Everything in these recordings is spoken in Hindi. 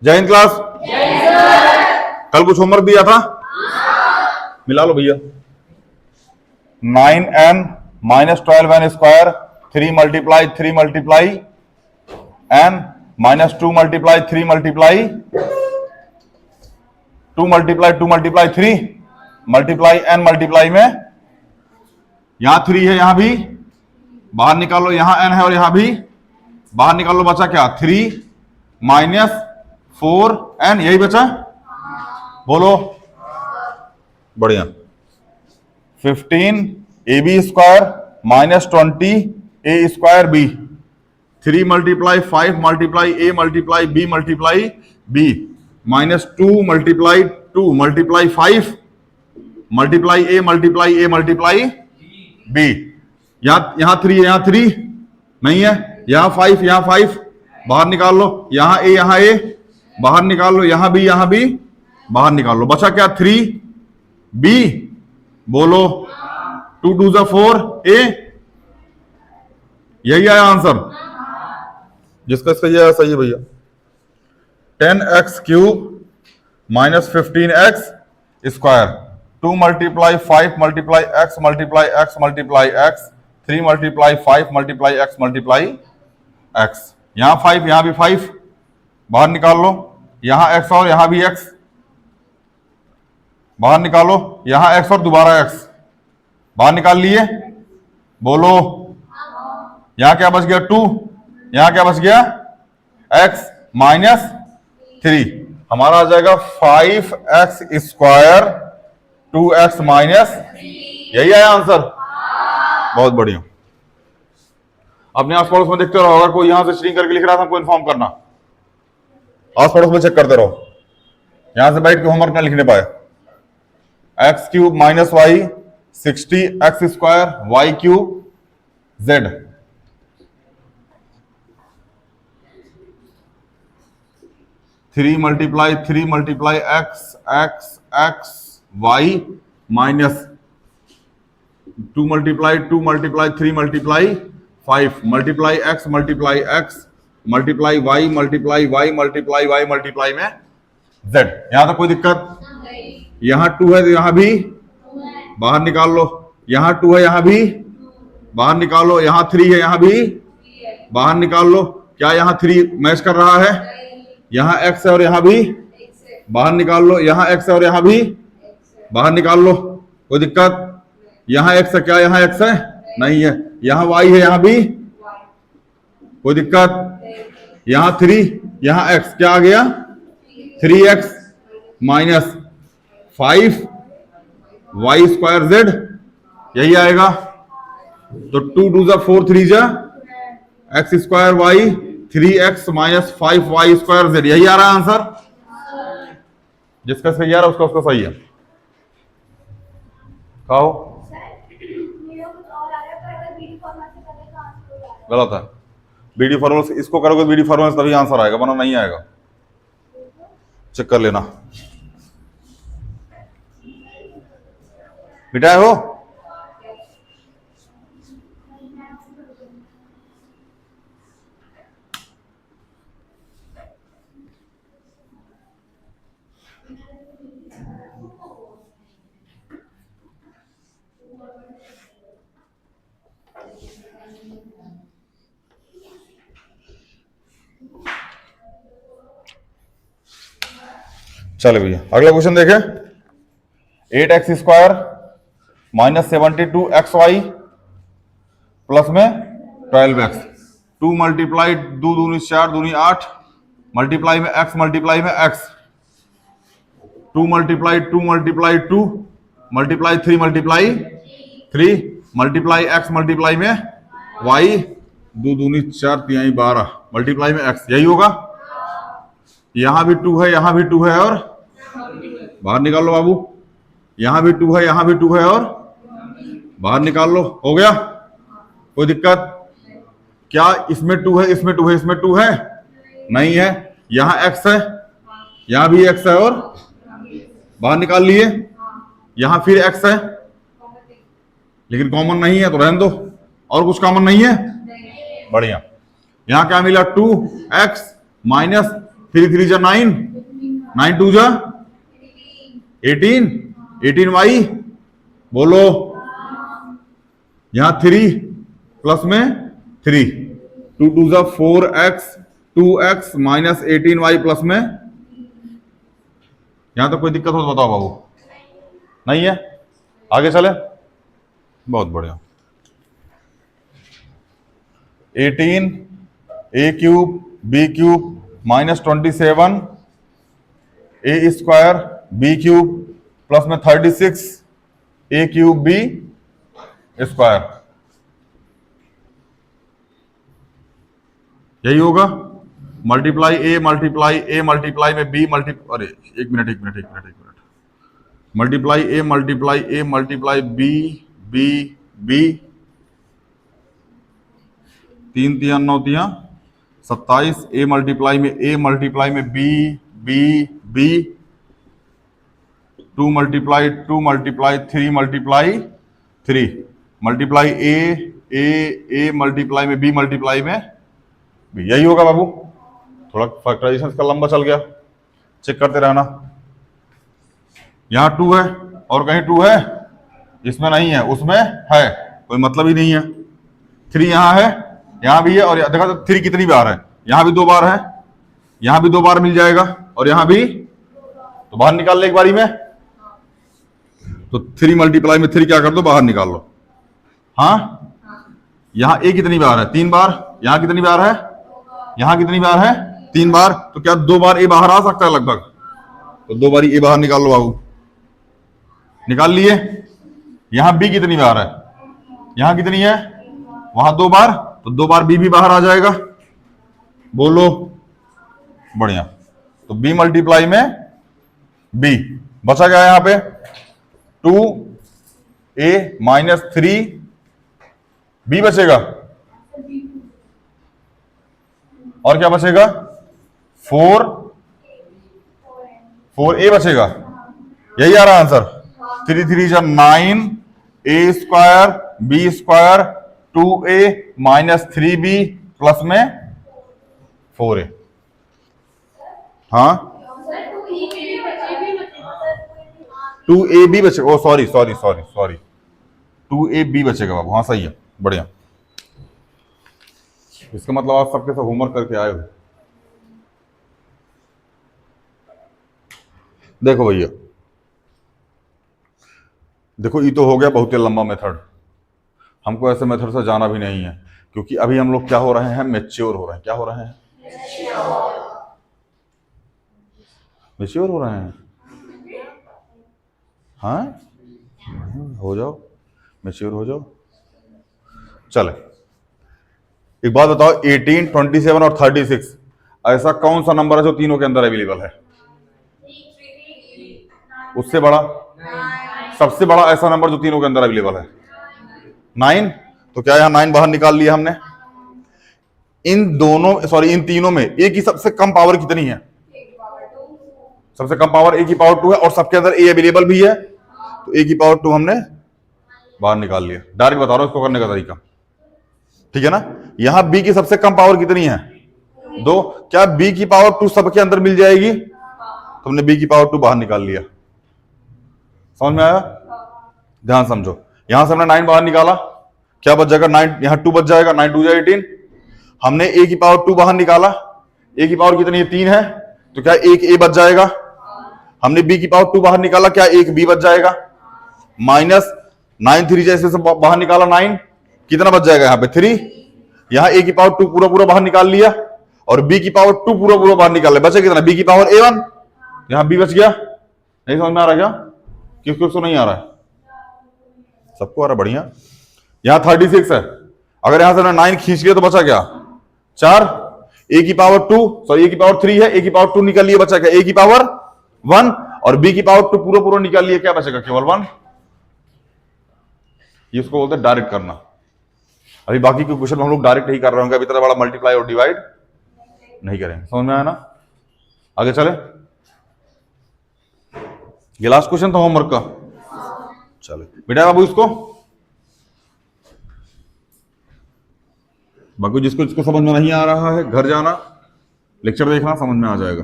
जय हिंद क्लास। कल कुछ होमवर्क दिया था? मिला लो भैया। 9n minus 12n square 3 multiply 3 multiply n minus 2 multiply 3 multiply 2 multiply 2 multiply 3 multiply n multiply में यहां 3 है, यहां भी बाहर निकालो, यहां n है और यहां भी बाहर निकालो, बचा क्या? 3 माइनस 4n, यही बचा। बोलो बढ़िया। 15 ab square minus 20 a square b 3 multiply 5 multiply a multiply b multiply b minus 2 multiply 2 multiply 5 multiply a multiply a multiply b। यहां 3 है, यहां 3 नहीं है, यहां 5, यहां 5 बाहर निकाल लो, यहां a बाहर निकाल लो, यहां भी बाहर निकाल लो, बचा क्या? 3b। बोलो 2 2 जा 4 a, यही आया आंसर। जिसका सही है सही है भैया। 10x cube minus 15x square 2 multiply 5 multiply x multiply x multiply x 3 multiply 5 multiply x multiply x। यहां 5, यहां भी 5 बाहर निकाल लो, यहां x और यहां भी x बाहर निकालो, यहां x और दोबारा x बाहर निकाल लिए। बोलो यहां क्या बच गया? 2, यहां क्या बच गया? x minus 3। हमारा आ जाएगा 5x स्क्वायर 2x माइनस, यही आया आंसर। बहुत बढ़िया। अपने आस पड़ोस में देखते रहो, अगर कोई यहां से स्ट्रिंग करके लिख रहा था हमको इन्फॉर्म करना, आस पड़ोस में चेक करते रहो, यहां से बैठ के होमवर्क ना लिखने पाए। X cube minus y 60 x square y cube z. Three multiply x x x y minus 2 multiply 3 multiply 5 multiply x multiply y multiply y multiply में जेड। यहां तक कोई दिक्कत? यहां 2 है तो यहां भी बाहर निकाल लो, यहां 2 है यहां भी बाहर निकाल लो, यहां 3 है यहां भी बाहर निकाल लो। क्या यहां 3 मैच कर रहा है? यहां x है और यहां भी बाहर निकाल लो, यहां x है और यहां भी बाहर निकाल लो, कोई दिक्कत? यहां x है, क्या यहां x है? नहीं है। यहां y है, यहां भी कोई दिक्कत? यहां 3, यहां x, क्या आ गया? 3x minus 5 y square z, यही आएगा। तो 2 2 जा 4 3 जा x square y 3x minus 5 y square z, यही आ रहा है आंसर। जिसका सही आ रहा है उसका सही है। कहो गलत है। बीडी फॉर्मूला से इसको करोगे, बीडी फॉर्मूला से तभी आंसर आएगा, वरना नहीं आएगा। चेक कर लेना। मिटाए हो? चलो भैया अगला क्वेश्चन देखें। 8x square minus 72 x y plus में 12x 2 मल्टीप्लाई 2 दूनी 4 दूनी 8 मल्टीप्लाई में x मल्टीप्लाई में x 2 multiply 2 multiply 2 multiply 3 multiply 3 multiply x multiply में y 2 दूनी 4 3 12 मल्टीप्लाई में x, यही होगा। यहां भी 2 है, यहां भी 2 है और बाहर निकाल लो बाबू, यहां भी 2 है, यहां भी 2 है और बाहर निकाल लो, हो गया। कोई दिक्कत? क्या इसमें 2 है, इसमें 2 है, इसमें 2 है? नहीं है। यहां x है, यहां भी x है और बाहर निकाल लिए, यहां फिर x है लेकिन कॉमन नहीं है तो रहने दो। और कुछ कॉमन नहीं है? बढ़िया। यहां क्या मिला? 2x माइनस 3 3 जा 9, 9 2 जा 18, 18y बोलो। यहां 3 प्लस में 3, 2 2 जा 4x, 2x minus 18y plus में। यहां तो कोई दिक्कत हो तो बताओ बाबू। नहीं है, आगे चले। बहुत बढ़िया। 18 a cube b cube minus 27 a square b cube plus में 36 a क्यूब b स्क्वायर, यही होगा। मल्टीप्लाई a मल्टीप्लाई में b अरे एक minute, multiply a multiply b 3 3 9 3 27 a multiply में b 2 multiply 3 multiply 3 multiply a multiply में b मल्टीप्लाई में b, यही होगा बाबू। थोड़ा फैक्टराइजेशन का लंबा चल गया, चेक करते रहना। यहां 2 है और कहीं 2 है, इसमें नहीं है, उसमें है, कोई मतलब ही नहीं है। 3 यहां है, यहां भी है, और देखा तो 3 कितनी बार है, यहां भी 2 बार है, यहां भी 2 बार मिल जाएगा, और यहां भी, तो बाहर निकाल ले एक बारी में। तो 3 मल्टीप्लाई में 3 क्या कर दो, बाहर निकाल लो। हाँ, यहां a कितनी बार है, 3 बार, यहां कितनी बार है, यहां कितनी बार है, 3 बार, तो क्या 2 बार a बाहर आ सकता है लगभग, तो 2 बारी a बाहर निकाल लो बाबू। निकाल लिए। यहां b कितनी बार है, यहां कितनी है, वहां 2 बार, तो 2 बार b भी बाहर आ जाएगा, बोलो। बढ़िया। तो b मल्टीप्लाई में b बचा गया यहां पे 2a माइनस 3b बचेगा, और क्या बचेगा, 4a बचेगा। यही आ रहा आंसर। 3 3 जा 9 a square b square 2a minus 3b plus में 4a। हाँ, 2ab बचेगा, ओ सॉरी 2ab बचेगा बाबू। हाँ सही है, बढ़िया। इसका मतलब आप सबके सब होमवर्क करके आए हो। देखो भैया, देखो ये तो हो गया बहुत ही लंबा मेथड, हमको ऐसे मेथड से जाना भी नहीं है, क्योंकि अभी हम लोग क्या हो रहे हैं, मैच्योर हो रहे हैं। क्या हो रहे हैं, मैच्योर हो रहे हैं। हाँ, हो जाओ, मैच्योर हो जाओ। चले, एक बात बताओ, 18, 27 और 36 ऐसा कौन सा नंबर है जो तीनों के अंदर अवेलेबल है? उससे बड़ा, सबसे बड़ा ऐसा नंबर जो तीनों के अंदर अवेलेबल है 9। तो क्या यहां 9 बाहर निकाल लिया हमने। इन दोनों, सॉरी इन तीनों में ए की सबसे कम पावर कितनी है? सबसे कम पावर ए की पावर 2 है, और सबके अंदर ए अवेलेबल भी है, तो ए की पावर 2 हमने बाहर निकाल लिया। डायरेक्ट बता रहा हूं इसको करने का तरीका, ठीक है ना। यहां बी की सबसे कम पावर कितनी है? 2। क्या बी की पावर 2 सबके अंदर मिल जाएगी? तो हमने बी की पावर 2 बाहर निकाल लिया। समझ में आया? ध्यान समझो, यहां से हमने 9 बाहर निकाला, क्या बच जाएगा, 9 यहां 2 बच जाएगा, 9 2 18। हमने ए की पावर 2 बाहर निकाला, ए की पावर कितनी है, 3 है, तो क्या एक ए बच जाएगा। हमने बी की पावर 2 बाहर निकाला, क्या एक बी बच जाएगा। माइनस 9 3 जैसे से बाहर निकाला, 9 कितना बच जाएगा यहाँ पे, 3। यहां ए की पावर 2 पूरा पूरा बाहर निकाल लिया, और बी की पावर 2 पूरा पूरा बाहर निकाल लिया, बचा कितना, बी की पावर a1, यहां बी बच गया। नहीं समझ में आ रहा क्या? किसको नहीं आ रहा है? सबको आ रहा, बढ़िया। यहां 36 है, अगर यहां से 9 खींच लिया तो बचा क्या, 4। ए की पावर 2, सॉरी ए की पावर 3 है, ए की पावर 2 निकाल लिया, बचा क्या, ए की पावर 1, और बी की पावर 2 पूरा पूरा निकाल लिया, क्या बचेगा, केवल 1। ये उसको बोलते हैं डायरेक्ट करना। अभी बाकी के क्वेश्चन हम लोग डायरेक्ट नहीं कर रहे होंगे, अभी तरह बड़ा मल्टीप्लाई और डिवाइड नहीं करेंगे। समझ में आया ना? आगे चले, ये लास्ट क्वेश्चन था होमवर्क का। चले बेटा बाबू, इसको बाकी जिसको समझ में नहीं आ रहा है घर जाना, लेक्चर देखना, समझ में आ जाएगा।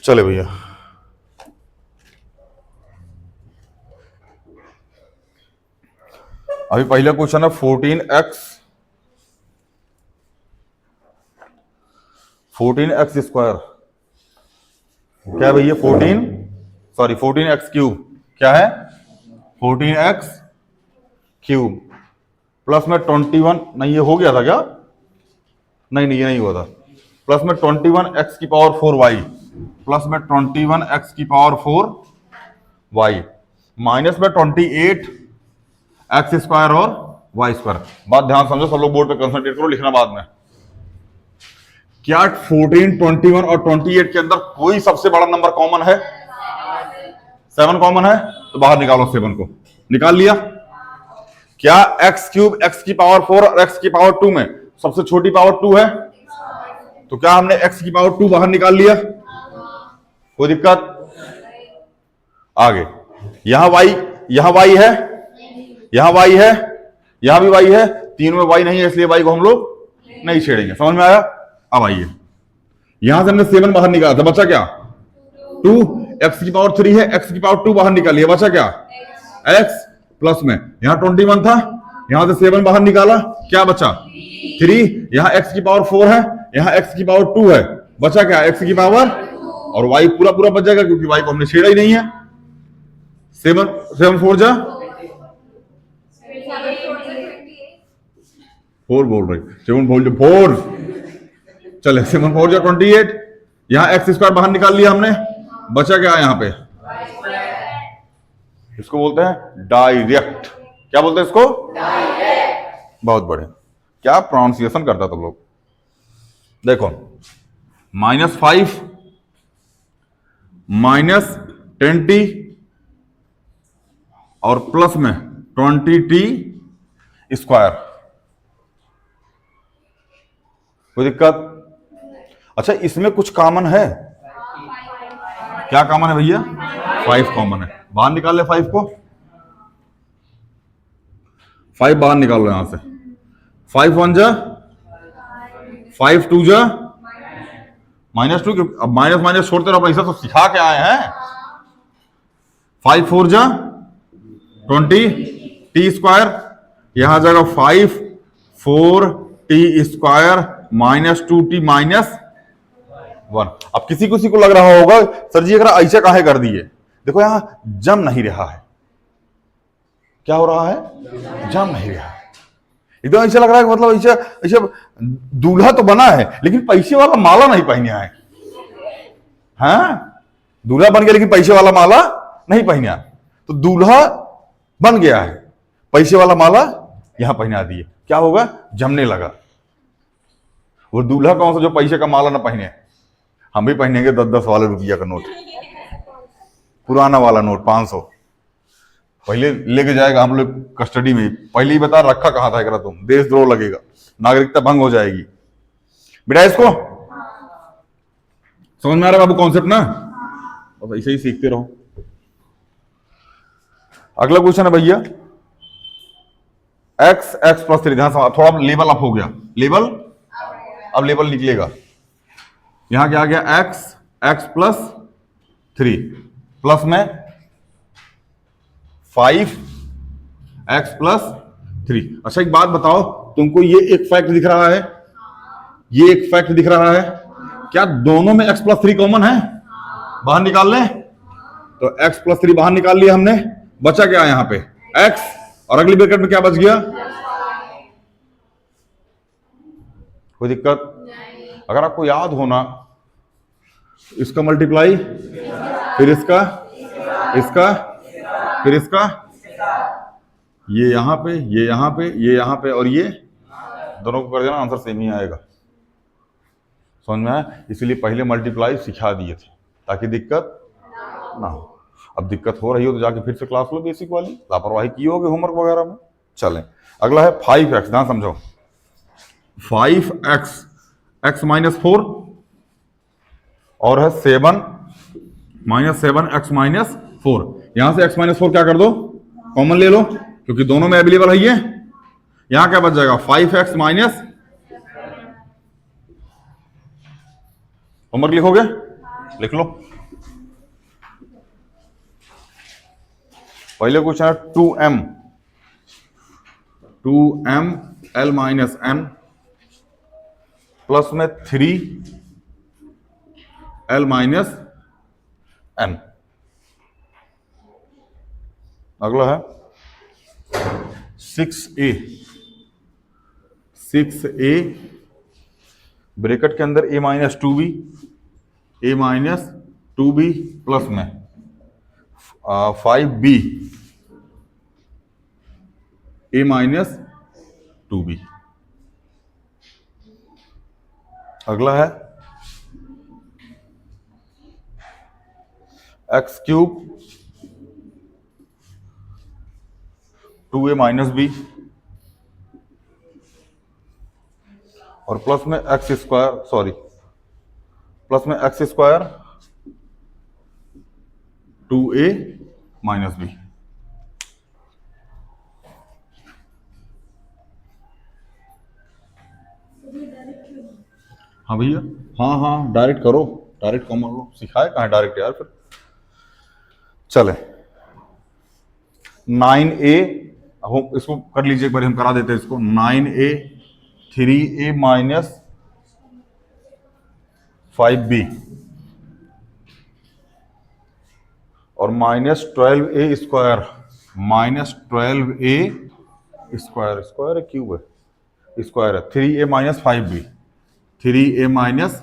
चले भैया, अभी पहला क्वेश्चन है 14x स्क्वायर। क्या है भैया? 14x cube. क्या है? 14x क्यूब प्लस में 21, नहीं ये हो गया था क्या? नहीं ये नहीं हुआ था। प्लस में 21x की पावर 4y, प्लस में 21x की पावर 4y, माइनस में 28x स्क्वायर और y स्क्वायर। बात ध्यान समझो, सब लोग बोर्ड पे कंसंट्रेट करो, लिखना बाद में। क्या 14, 21 और 28 के अंदर कोई सबसे बड़ा नंबर कॉमन है? 7 कॉमन है, तो बाहर निकालो 7 को। निकाल लिया। क्या x क्यूब x की पावर 4 और x की पावर 2 में सबसे छोटी पावर 2 है? तो क्या हमने x की पावर 2 बाहर निकाल लिया? कोई दिक्कत? आगे यहां y है, यहां y है, यहां भी y है, तीनों में y नहीं है, इसलिए y को हम लोग नहीं छेड़ेंगे। समझ में आया? अब आइए, यहां से हमने 7 बाहर निकाला था, बचा क्या? 2। x की पावर 3 है, x की पावर 2 बाहर निकाली है, बचा क्या? x प्लस में यहां 21 था, यहां से 7 बाहर निकाला, क्या बचा? 3। यहां x की पावर 4 है, यहां x की पावर 2 है, बचा क्या? x की पावर, और y पूरा पूरा बच जाएगा क्योंकि y को हमने छेड़ा ही नहीं है। 7 4 जा 4 बोल रही, 7 बोल 4, चले 7 4 जा 28। यहां एक्स स्क्वायर बाहर निकाल लिया हमने, बचा क्या यहां पे? इसको बोलते हैं डायरेक्ट। क्या बोलते हैं इसको? डायरेक्ट। बहुत बढ़िया, क्या प्रोनाउंसिएशन करता तुम लोग। देखो, -5 -10t और प्लस में 20t स्क्वायर। कोई दिक्कत? अच्छा, इसमें कुछ कॉमन है? क्या कॉमन है भैया? 5 कॉमन है। बाहर निकाल ले 5 को, 5 बाहर निकाल लो यहां से। 5 1 जा 5 2 जा -2, अब माइनस माइनस छोड़ते रहो, पैसा तो सिखा के आए हैं। 5 4 जा 20 t स्क्वायर, यहां जाएगा 5 4 t स्क्वायर -2t -1। अब किसी को लग रहा होगा सर जी अगर ऐसे काहे कर दिए, देखो यहां जम नहीं रहा है। क्या हो रहा है? जम नहीं रहा है। एकदम ऐसा लग रहा है कि मतलब ऐसे ऐसे दूल्हा तो बना है लेकिन पैसे वाला माला नहीं पहने है। हाँ, दूल्हा बन गया लेकिन पैसे वाला माला नहीं पहना। तो दूल्हा बन गया है, पैसे वाला माला यहां पहना दिए, क्या होगा? जमने लगा। वो दूल्हा कौन सा जो पैसे का माला ना पहने? हम भी पहनेंगे 10-10 वाले रुपया का नोट, पुराना वाला नोट 500 पहले लेके जाएगा हम लोग कस्टडी में। पहले ही बता रखा कहां था एकरा, तुम देशद्रोह लगेगा, नागरिकता भंग हो जाएगी बेटा। इसको समझ में आ रहा है बाबू कॉन्सेप्ट ना? अब ऐसे ही सीखते रहो। अगला क्वेश्चन है भैया x प्लस 3। ध्यान से, थोड़ा लेवल अप हो गया, लेवल अब लेवल निकलेगा। यहां क्या आ गया? x प्लस 3 प्लस में 5x प्लस 3। अच्छा एक बात बताओ, तुमको ये एक फैक्ट दिख रहा है, ये एक फैक्ट दिख रहा है, क्या दोनों में x प्लस 3 कॉमन है? बाहर निकाल लें तो x प्लस 3 बाहर निकाल लिया हमने, बचा क्या यहां पे? x, और अगली ब्रैकेट में क्या बच गया? कोई दिक्कत? अगर आपको याद होना, इसका मल्टीप्लाई, फिर इसका, इसका, फिर इसका, ये यहां पे, ये यहां पे, ये यहां पे, और ये दोनों को कर देना, आंसर सेम ही आएगा। समझ में आया? इसलिए पहले मल्टीप्लाई सिखा दिए थे ताकि दिक्कत ना हो। अब दिक्कत हो रही हो तो जाके फिर से क्लास लो बेसिक वाली, लापरवाही की होगी होमवर्क वगैरह में। चलें, अगला है 5x। ध्यान समझो, 5x x -4 और है 7 -7x 4। यहां से x माइनस 4 क्या कर दो, कॉमन ले लो, क्योंकि दोनों में अवेलेबल है ये। यहां क्या बच जाएगा, 5x माइनस, होमवर्क लिखोगे, लिख लो। पहले क्वेश्चन है 2m l minus n plus में 3l माइनस n। अगला है 6a ब्रैकेट के अंदर a माइनस 2b प्लस में 5b a माइनस 2b। अगला है x cube 2a minus b और प्लस में x square 2a minus b। हाँ भैया, हाँ डायरेक्ट करो, डायरेक्ट कॉमन लो, सिखाए कहाँ डायरेक्ट यार। फिर चले 9a, हम इसको कर लीजिए एक बार, हम करा देते हैं इसको। 9a 3a माइनस 5b और माइनस 12a स्क्वायर, स्क्वायर है, क्यूब है, स्क्वायर है 3a minus 5b, 3a minus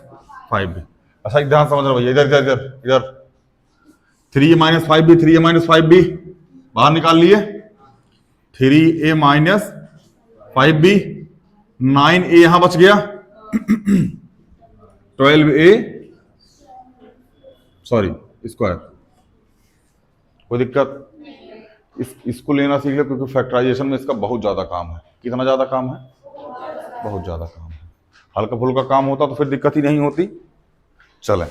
5b। अच्छा एक ध्यान समझ रहे भैया, इधर इधर इधर इधर 3a minus 5b, 3a minus 5b बाहर निकाल लिए, 3a माइनस 5b, 9a यहां बच गया, 12a स्क्वायर। कोई दिक्कत, इसको लेना सीख लो, क्योंकि फैक्टराइजेशन में इसका बहुत ज्यादा काम है। कितना ज्यादा काम है, बहुत ज्यादा काम है। हल्का फुल्का काम होता तो फिर दिक्कत ही नहीं होती। चलें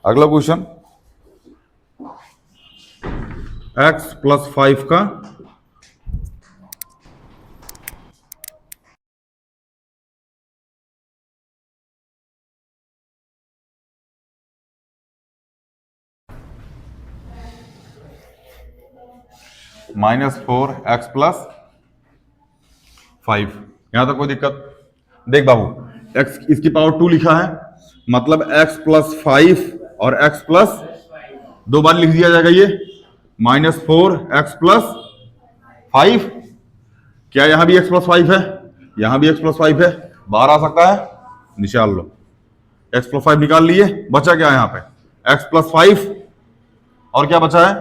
अगला क्वेश्चन, x प्लस 5 का -4x प्लस 5। यहां तक कोई दिक्कत? देख बाबू, x इसकी पावर 2 लिखा है, मतलब x प्लस 5 और x प्लस 2 बार लिख दिया जाएगा ये, -4x प्लस 5। क्या यहां भी x प्लस 5 है? यहां भी x प्लस 5 है, बाहर आ सकता है, निकाल लो। x प्लस 5 निकाल लिए, बचा क्या यहां पे, x प्लस 5 और क्या बचा है,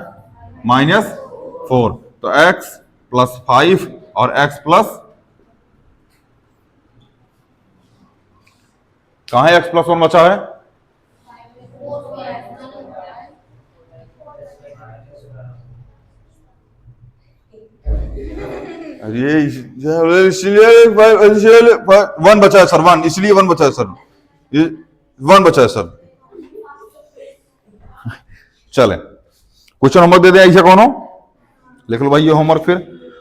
-4। तो x प्लस 5 और x प्लस, कहां है x प्लस 1 बचा है, ये इसलिए 1 बचा है सर, 1 इसलिए 1 बचा है सर, ये 1 बचा है सर। चले क्वेश्चन होमवर्क दे दें, ऐसा कौन हो, लिख लो भाई ये होमवर्क। फिर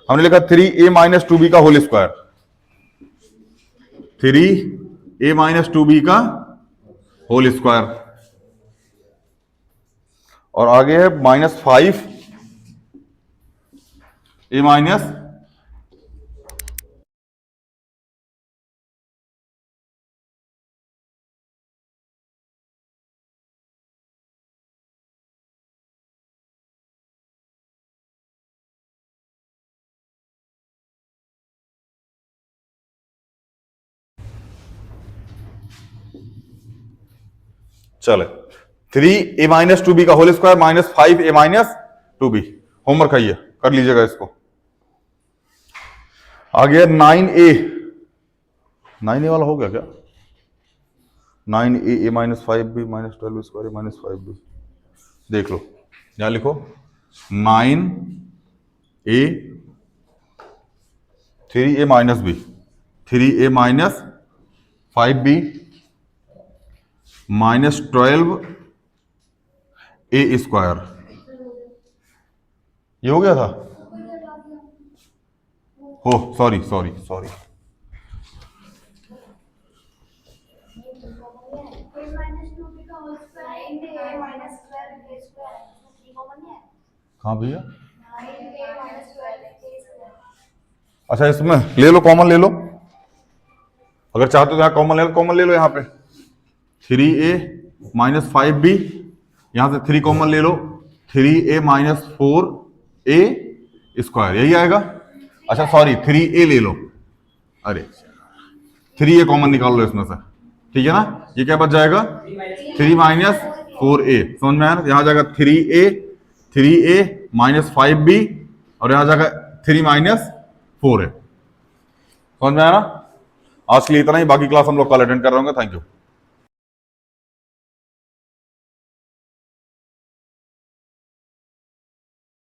हमने लिखा 3a माइनस 2b का whole square, 3a minus 2b का होल स्क्वायर, और आगे है -5 a माइनस चले 3a माइनस 2b का whole square -5a minus 2b। Homework है ये, कर लीजिएगा इसको। आगे 9a वाला हो गया क्या, 9a minus 5b minus 12 square minus 5b, देख लो यहां लिखो 9a 3a minus b, 3a minus 5b minus 12 ए स्क्वायर, ये हो गया था। हो सॉरी सॉरी सॉरी, कहाँ भैया? अच्छा इसमें ले लो, कॉमन ले लो, अगर चाहते हो तो यहाँ कॉमन ले लो, कॉमन ले लो यहाँ पे 3a माइनस 5b, यहां से 3 कॉमन ले लो, 3a माइनस 4a स्क्वायर, यही आएगा। अच्छा सॉरी 3a ले लो, अरे 3a कॉमन निकाल लो इसमें से, ठीक है ना। ये क्या बच जाएगा 3 माइनस 4a, समझ में आया ना। यहाँ जाएगा 3a माइनस 5b और यहाँ जाएगा 3 माइनस 4a, समझ में आया ना। आज के लिए इतना ही, बाकी क्लास हम लोग कल अटेंड कर रहे होंगे। Thank you.